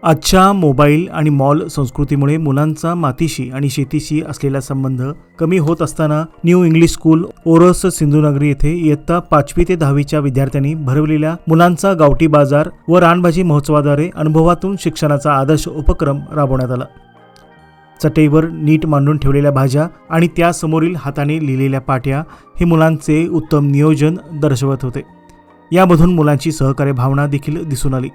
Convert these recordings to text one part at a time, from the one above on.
आजच्या मोबाईल आणि मॉल संस्कृतीमुळे मुलांचा मातीशी आणि शेतीशी असलेला संबंध कमी होत असताना न्यू इंग्लिश स्कूल ओरस सिंधुनगरी येथे इयत्ता 5वी ते 10वीच्या विद्यार्थ्यांनी भरवलेल्या मुलांचा गावठी बाजार व रानभाजी महोत्सवाद्वारे अनुभवातून शिक्षणाचा आदर्श उपक्रम राबवण्यात आला। चटईवर नीट मांडून ठेवलेल्या भाज्या आणि त्यासमोरील हाताने लिहिलेल्या पाट्या हे मुलांचे उत्तम नियोजन दर्शवत होते। यामधून मुलांची सहकार्य भावना देखील दिसून आली।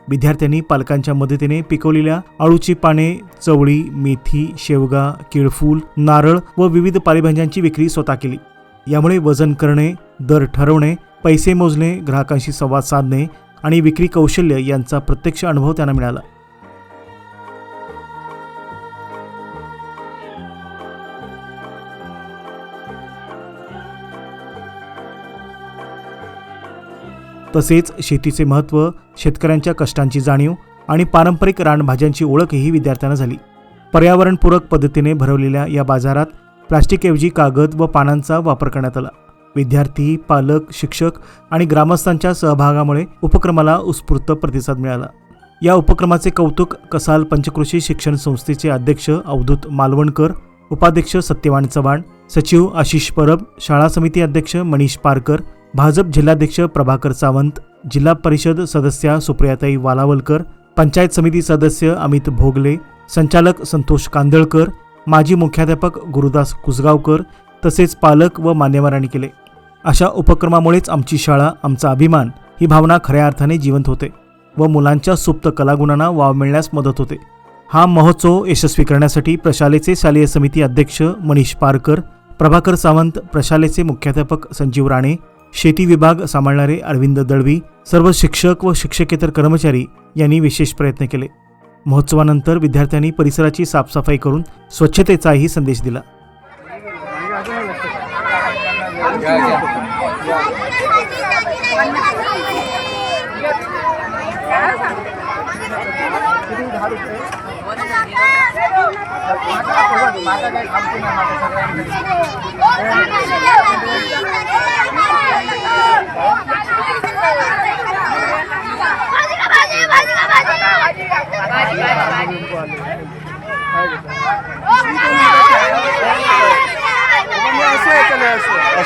विद्यार्थ्यांनी पालकांच्या मदतीने पिकवलेल्या आळूची पाने, चवळी, मेथी, शेवगा, केळफूल, नारळ व विविध पालेभाज्यांची विक्री स्वतः केली। यामुळे वजन करणे, दर ठरवणे, पैसे मोजणे, ग्राहकांशी संवाद साधणे आणि विक्री कौशल्य यांचा प्रत्यक्ष अनुभव त्यांना मिळाला। तसेच शेतीचे महत्त्व, शेतकऱ्यांच्या कष्टांची जाणीव आणि पारंपरिक रानभाज्यांची ओळखही विद्यार्थ्यांना झाली। पर्यावरणपूरक पद्धतीने भरवलेल्या या बाजारात प्लास्टिकऐवजी कागद व पानांचा वापर करण्यात आला। विद्यार्थी, पालक, शिक्षक आणि ग्रामस्थांच्या सहभागामुळे उपक्रमाला उत्स्फूर्त प्रतिसाद मिळाला। या उपक्रमाचे कौतुक कसाल पंचकृषी शिक्षण संस्थेचे अध्यक्ष अवधूत मालवणकर, उपाध्यक्ष सत्यवान चव्हाण, सचिव आशिष परब, शाळा समिती अध्यक्ष मनीष पारकर, भाजप जिल्हाध्यक्ष प्रभाकर सावंत, जिल्हा परिषद सदस्या सुप्रियाताई वालावलकर, पंचायत समिती सदस्य अमित भोगले, संचालक संतोष कांदळकर, माजी मुख्याध्यापक गुरुदास कुसगावकर तसेच पालक व मान्यवरांनी केले। अशा उपक्रमामुळेच आमची शाळा आमचा अभिमान ही भावना खऱ्या अर्थाने जिवंत होते व मुलांच्या सुप्त कलागुणांना वाव मिळण्यास मदत होते। हा महोत्सव यशस्वी करण्यासाठी प्रशालेचे शालेय समिती अध्यक्ष मनीष पारकर, प्रभाकर सावंत, प्रशालेचे मुख्याध्यापक संजीव राणे, शेती विभाग सांभाळणारे अरविंद दळवी, सर्व शिक्षक व शिक्षकेतर कर्मचारी यांनी विशेष प्रयत्न केले। महोत्सवानंतर विद्यार्थ्यांनी परिसराची साफसफाई करून स्वच्छतेचाही संदेश दिला।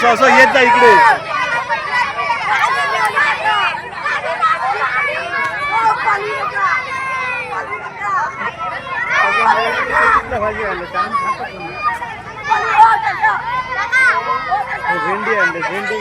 असं येत जा इकडे। भेंडी